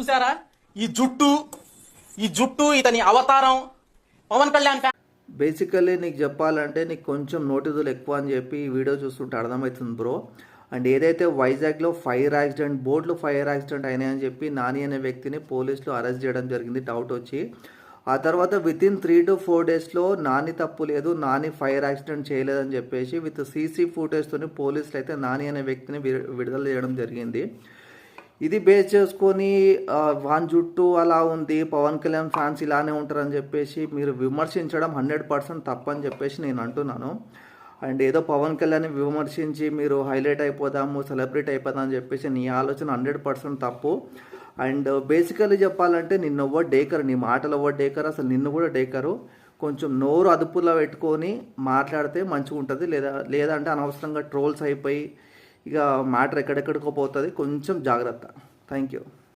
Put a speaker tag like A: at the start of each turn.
A: చూసారా? ఈ జుట్టు ఇతని అవతారం పవన్ కళ్యాణ్
B: బేసికల్లీ నీకు చెప్పాలంటే నీకు కొంచెం నోటిదులు ఎక్కువ అని చెప్పి ఈ వీడియో చూస్తుంటే అర్థమవుతుంది బ్రో. అండ్ ఏదైతే వైజాగ్లో బోట్లో ఫైర్ యాక్సిడెంట్ అయినాయని చెప్పి నాని అనే వ్యక్తిని పోలీసులు అరెస్ట్ చేయడం జరిగింది డౌట్ వచ్చి. ఆ తర్వాత వితిన్ 3 to 4 daysలో నాని తప్పు లేదు, నాని ఫైర్ యాక్సిడెంట్ చేయలేదని చెప్పేసి విత్ సీసీ ఫుటేజ్తోని పోలీసులు అయితే నాని అనే వ్యక్తిని విడుదల చేయడం జరిగింది. ఇది బేస్ చేసుకొని వాన్ జుట్టు అలా ఉంది, పవన్ కళ్యాణ్ ఫ్యాన్స్ ఇలానే ఉంటారని చెప్పేసి మీరు విమర్శించడం 100% తప్పని చెప్పేసి నేను అంటున్నాను. అండ్ ఏదో పవన్ కళ్యాణ్ విమర్శించి మీరు హైలైట్ అయిపోదాము, సెలబ్రిటీ అయిపోదాం అని చెప్పేసి నీ ఆలోచన 100% తప్పు. అండ్ బేసికలీ చెప్పాలంటే నిన్ను ఎవ్వరు డేకరు, నీ మాటలు ఎవ్వరు డేకరు, అసలు నిన్ను కూడా డేకరు. కొంచెం నోరు అదుపులో పెట్టుకొని మాట్లాడితే మంచిగా ఉంటుంది. లేదంటే అనవసరంగా ట్రోల్స్ అయిపోయి ఇక మ్యాటర్ ఎక్కడెక్కడికో పోతుంది. కొంచెం జాగ్రత్త. Thank you.